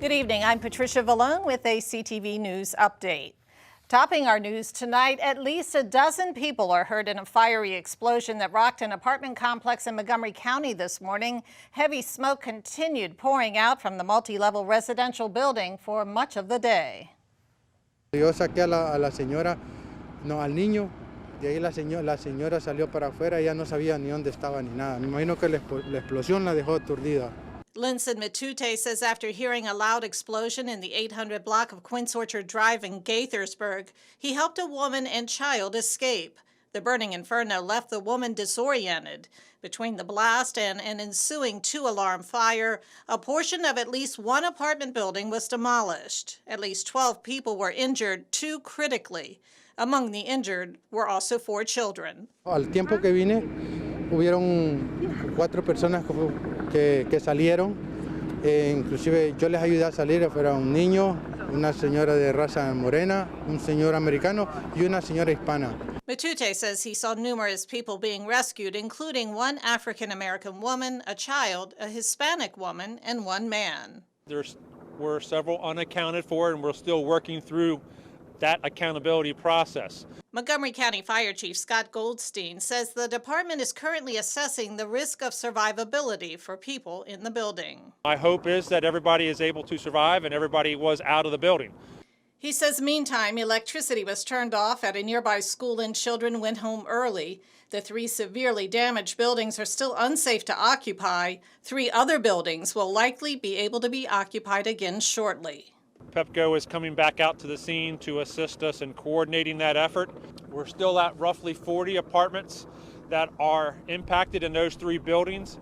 Good evening. I'm Patricia Vallone with a CTV News update. Topping our news tonight, at least a dozen people are hurt in a fiery explosion that rocked an apartment complex in Montgomery County this morning. Heavy smoke continued pouring out from the multi-level residential building for much of the day. Yo saqué a la señora, no, al niño, de ahí la señora salió para afuera, ya no sabía ni dónde estaba ni nada. Me imagino que la explosión la dejó aturdida. Linson Matute says after hearing a loud explosion in the 800 block of Quince Orchard Drive in Gaithersburg, he helped a woman and child escape. The burning inferno left the woman disoriented. Between the blast and an ensuing two-alarm fire, a portion of at least one apartment building was demolished. At least 12 people were injured, 2 critically. Among the injured were also 4 children. Al tiempo que vine, hubieron 4 personas que salieron. Inclusive yo les ayudé a salir, era un niño, una señora de raza morena, un señor americano y una señora hispana. Matute says he saw numerous people being rescued, including one African-American woman, a child, a Hispanic woman, and 1 man. There were several unaccounted for, and we're still working through that accountability process. Montgomery County Fire Chief Scott Goldstein says the department is currently assessing the risk of survivability for people in the building. My hope is that everybody is able to survive and everybody was out of the building. He says meantime, electricity was turned off at a nearby school and children went home early. The 3 severely damaged buildings are still unsafe to occupy. 3 other buildings will likely be able to be occupied again shortly. PEPCO is coming back out to the scene to assist us in coordinating that effort. We're still at roughly 40 apartments that are impacted in those 3 buildings.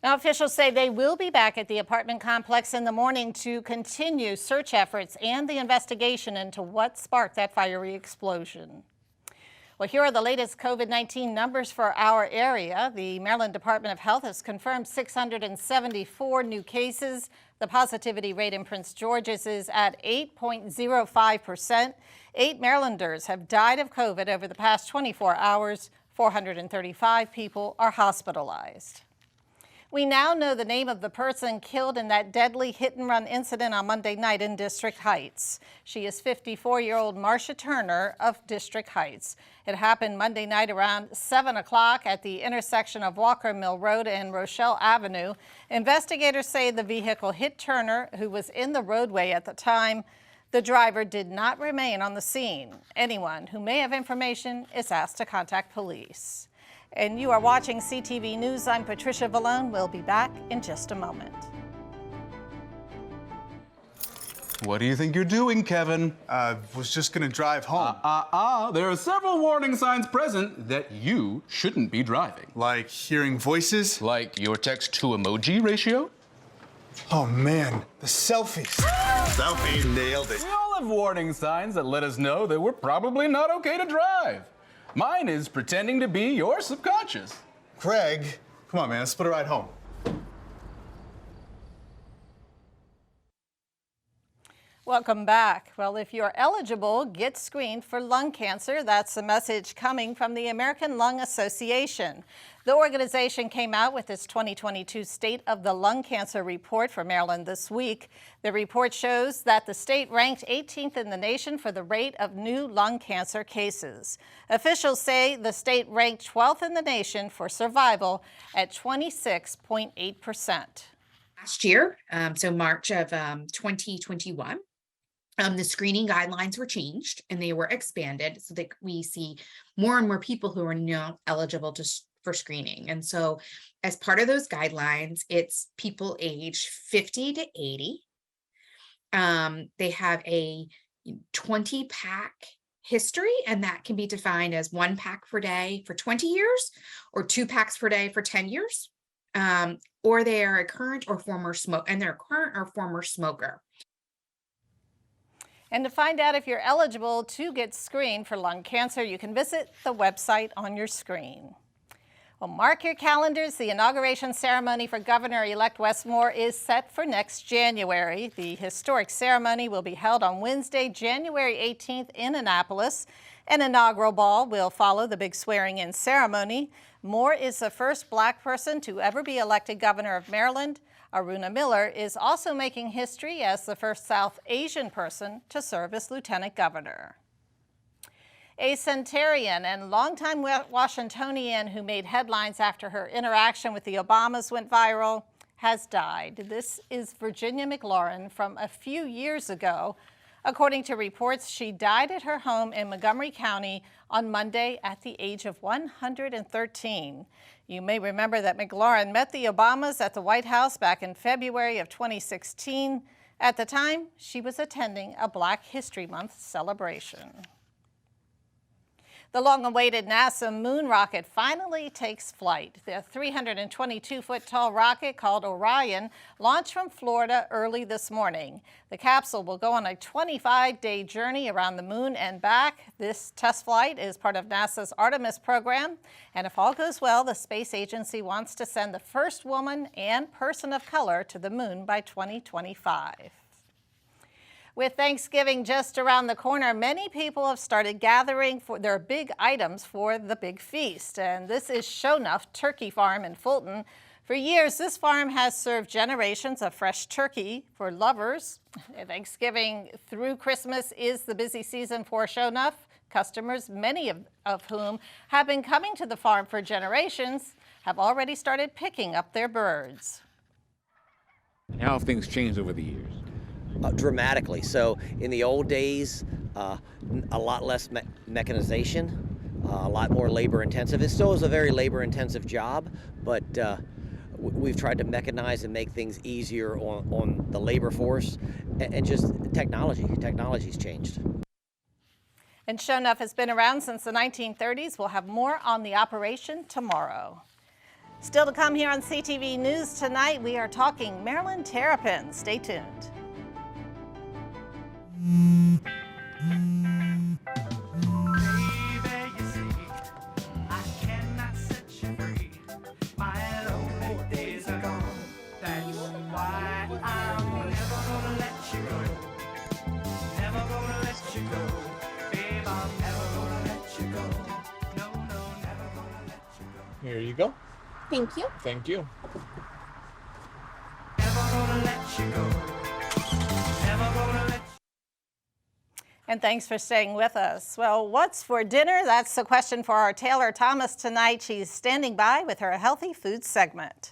Now, officials say they will be back at the apartment complex in the morning to continue search efforts and the investigation into what sparked that fiery explosion. Well, here are the latest COVID-19 numbers for our area. The Maryland Department of Health has confirmed 674 new cases. The positivity rate in Prince George's is at 8.05%. 8 Marylanders have died of COVID over the past 24 hours. 435 people are hospitalized. We now know the name of the person killed in that deadly hit-and-run incident on Monday night in District Heights. She is 54-year-old Marcia Turner of District Heights. It happened Monday night around 7 o'clock at the intersection of Walker Mill Road and Rochelle Avenue. Investigators say the vehicle hit Turner, who was in the roadway at the time. The driver did not remain on the scene. Anyone who may have information is asked to contact police. And you are watching CTV News. I'm Patricia Vallone. We'll be back in just a moment. What do you think you're doing, Kevin? Was just gonna drive home. There are several warning signs present that you shouldn't be driving. Like hearing voices? Like your text-to-emoji ratio? Oh man, the selfies. Selfie, nailed it. We all have warning signs that let us know that we're probably not okay to drive. Mine is pretending to be your subconscious. Craig, come on man, let's split a ride home. Welcome back. Well, if you're eligible, get screened for lung cancer. That's a message coming from the American Lung Association. The organization came out with its 2022 State of the Lung Cancer Report for Maryland this week. The report shows that the state ranked 18th in the nation for the rate of new lung cancer cases. Officials say the state ranked 12th in the nation for survival at 26.8%. Last year, so March of 2021, the screening guidelines were changed and they were expanded so that we see more and more people who are now eligible for screening. And so as part of those guidelines, it's people age 50 to 80. They have a 20-pack history, and that can be defined as 1 pack per day for 20 years or 2 packs per day for 10 years. Or they are a current or former smoker. And to find out if you're eligible to get screened for lung cancer, you can visit the website on your screen. Well, mark your calendars. The inauguration ceremony for Governor-elect Wes Moore is set for next January. The historic ceremony will be held on Wednesday, January 18th in Annapolis. An inaugural ball will follow the big swearing-in ceremony. Moore is the first Black person to ever be elected governor of Maryland. Aruna Miller is also making history as the first South Asian person to serve as lieutenant governor. A centenarian and longtime Washingtonian who made headlines after her interaction with the Obamas went viral has died. This is Virginia McLaurin from a few years ago. According to reports, she died at her home in Montgomery County on Monday at the age of 113. You may remember that McLaurin met the Obamas at the White House back in February of 2016. At the time, she was attending a Black History Month celebration. The long-awaited NASA moon rocket finally takes flight. The 322-foot-tall rocket called Orion launched from Florida early this morning. The capsule will go on a 25-day journey around the moon and back. This test flight is part of NASA's Artemis program, and if all goes well, the space agency wants to send the first woman and person of color to the moon by 2025. With Thanksgiving just around the corner, many people have started gathering for their big items for the big feast. And this is Shonuff Turkey Farm in Fulton. For years, this farm has served generations of fresh turkey for lovers. Thanksgiving through Christmas is the busy season for Shonuff. Customers, many of whom have been coming to the farm for generations, have already started picking up their birds. How have things changed over the years? Dramatically. So in the old days, a lot less mechanization, a lot more labor intensive. It still is a very labor intensive job, but we've tried to mechanize and make things easier on the labor force and just technology. Technology's changed. And Shonuff has been around since the 1930s. We'll have more on the operation tomorrow. Still to come here on CTV News tonight, we are talking Maryland Terrapins. Stay tuned. Here you go. Thank you. Thank you. And thanks for staying with us. Well, what's for dinner? That's the question for our Taylor Thomas tonight. She's standing by with her healthy food segment.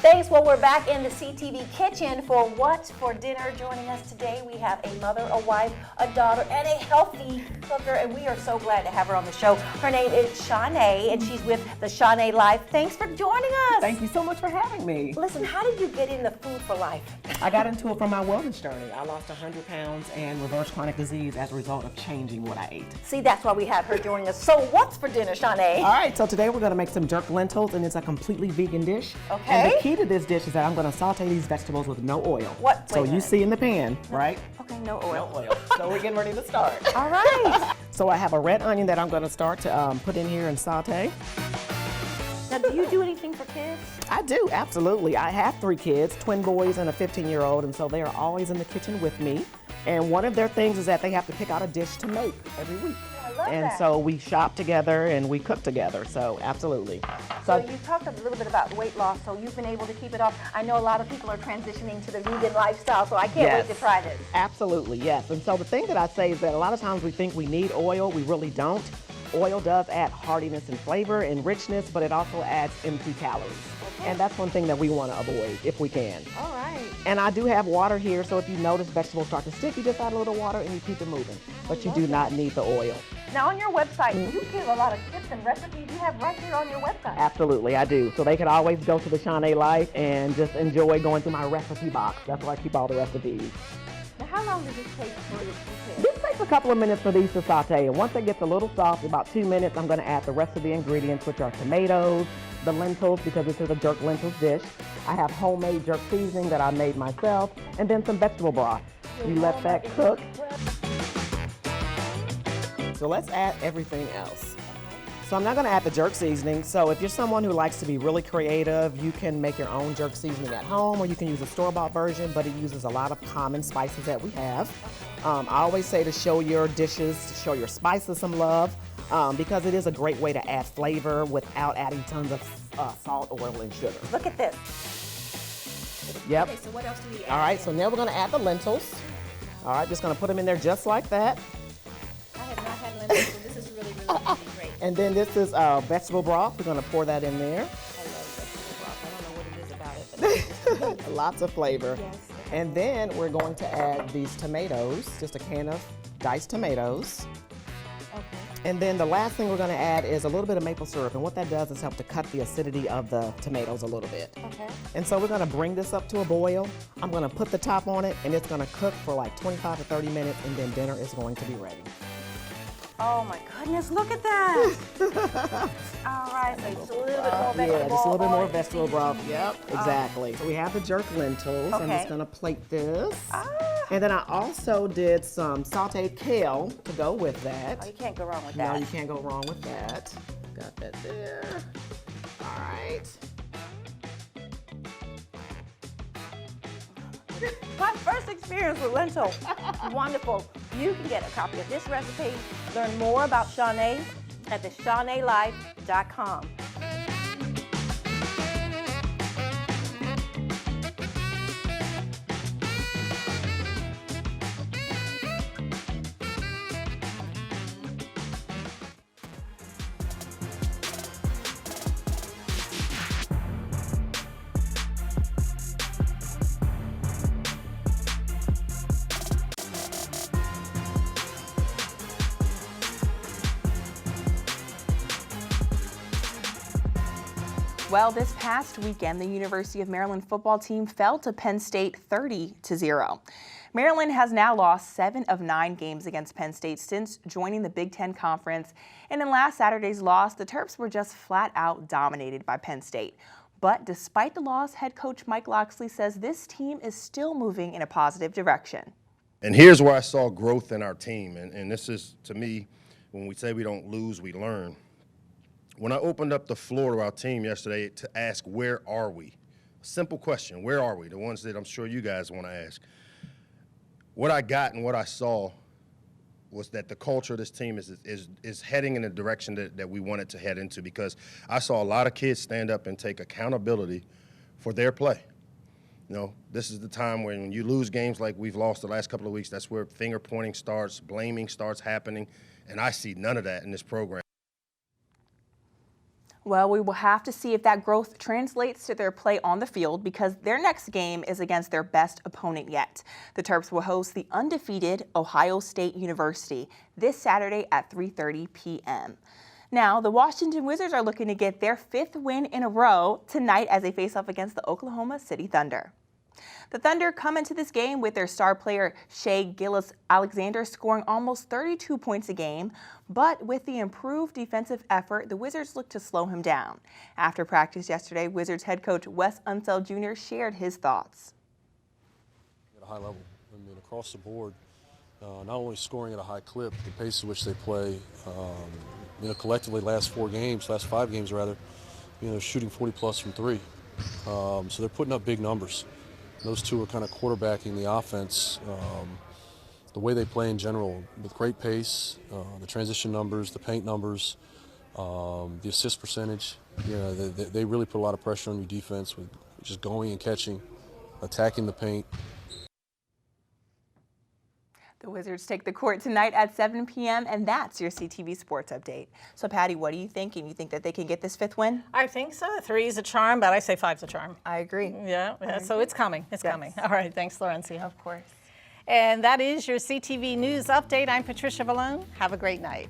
Thanks. Well, we're back in the CTV kitchen for What's for Dinner. Joining us today, we have a mother, a wife, a daughter, and a healthy cooker, and we are so glad to have her on the show. Her name is Shanae, and she's with the Shanae Life. Thanks for joining us. Thank you so much for having me. Listen, how did you get into food for life? I got into it from my wellness journey. I lost 100 pounds and reversed chronic disease as a result of changing what I ate. See, that's why we have her joining us. So what's for dinner, Shanae? All right, so today we're going to make some jerk lentils, and it's a completely vegan dish. Okay. And the key to this dish is that I'm going to saute these vegetables with no oil. What? So you see in the pan, right? Okay, no oil. No oil. So we're getting ready to start. All right. So I have a red onion that I'm going to start to put in here and saute. Now, do you do anything for kids? I do, absolutely. I have 3 kids, twin boys and a 15-year-old, and so they are always in the kitchen with me. And one of their things is that they have to pick out a dish to make every week. I love and that. so we shop together and we cook together, so absolutely. So you talked a little bit about weight loss, so you've been able to keep it off. I know a lot of people are transitioning to the vegan lifestyle, so I can't wait to try this. Absolutely, yes. And so the thing that I say is that a lot of times we think we need oil, we really don't. Oil does add hardiness and flavor and richness, but it also adds empty calories. Okay. And that's one thing that we want to avoid if we can. All right. And I do have water here, so if you notice vegetables start to stick, you just add a little water and you keep it moving. But you do not need the oil. Now on your website, you give a lot of tips and recipes you have right here on your website. Absolutely, I do. So they can always go to the Shanae Life and just enjoy going through my recipe box. That's where I keep all the recipes. Now how long does this take for your prepare? This takes a couple of minutes for these to saute. And once it gets a little soft, about 2 minutes, I'm going to add the rest of the ingredients, which are tomatoes, the lentils, because this is a jerk lentils dish. I have homemade jerk seasoning that I made myself, and then some vegetable broth. You let that cook. So let's add everything else. So I'm not going to add the jerk seasoning. So if you're someone who likes to be really creative, you can make your own jerk seasoning at home, or you can use a store-bought version, but it uses a lot of common spices that we have. I always say to show your dishes, to show your spices some love. because it is a great way to add flavor without adding tons of salt, oil, and sugar. Look at this. Yep. Okay, so what else do we add? All right, so now we're gonna add the lentils. All right, just gonna put them in there just like that. I have not had lentils, so this is really, really great. And then this is vegetable broth. We're gonna pour that in there. I love vegetable broth. I don't know what it is about it, but Lots of flavor. yes. And then we're going to add these tomatoes, just a can of diced tomatoes. Okay. And then the last thing we're gonna add is a little bit of maple syrup. And what that does is help to cut the acidity of the tomatoes a little bit. Okay. And so we're gonna bring this up to a boil. I'm gonna put the top on it, and it's gonna cook for like 25 to 30 minutes, and then dinner is going to be ready. Oh my goodness, look at that. All right, so just a little bit more vegetable. Yeah, just a little bit more oil. vegetable broth. Yep, exactly. So we have the jerk lentils. I'm Okay. just gonna plate this. And then I also did some sauteed kale to go with that. Oh, you can't go wrong with No, that. you can't go wrong with that. Got that there. All right. My first experience with lentil. Wonderful. You can get a copy of this recipe, learn more about Shawnee at theshawnelife.com. Well, this past weekend, the University of Maryland football team fell to Penn State 30-0. Maryland has now lost 7 of 9 games against Penn State since joining the Big Ten Conference. And in last Saturday's loss, the Terps were just flat out dominated by Penn State. But despite the loss, head coach Mike Loxley says this team is still moving in a positive direction. And here's where I saw growth in our team. And this is, to me, when we say we don't lose, we learn. When I opened up the floor to our team yesterday to ask, where are we? A simple question, where are we? The ones that I'm sure you guys want to ask. What I got and what I saw was that the culture of this team is heading in the direction that we wanted to head into, because I saw a lot of kids stand up and take accountability for their play. You know, this is the time when you lose games like we've lost the last couple of weeks, that's where finger pointing starts, blaming starts happening, and I see none of that in this program. Well, we will have to see if that growth translates to their play on the field, because their next game is against their best opponent yet. The Terps will host the undefeated Ohio State University this Saturday at 3:30 p.m. Now, the Washington Wizards are looking to get their 5th win in a row tonight as they face off against the Oklahoma City Thunder. The Thunder come into this game with their star player Shai Gilgeous-Alexander scoring almost 32 points a game, but with the improved defensive effort, the Wizards look to slow him down. After practice yesterday, Wizards head coach Wes Unseld Jr. shared his thoughts. At a high level, I mean, across the board, not only scoring at a high clip, the pace at which they play, collectively last 5 games rather, shooting 40 plus from 3. So they're putting up big numbers. Those two are kind of quarterbacking the offense, the way they play in general, with great pace, the transition numbers, the paint numbers, the assist percentage. They really put a lot of pressure on your defense with just going and catching, attacking the paint. The Wizards take the court tonight at 7 p.m., and that's your CTV Sports Update. So, Patty, what are you thinking? You think that they can get this 5th win? I think so. 3 is a charm, but I say 5's a charm. I agree. Yeah, so it's coming. It's coming. All right, thanks, Laurencia. Of course. And that is your CTV News Update. I'm Patricia Vallone. Have a great night.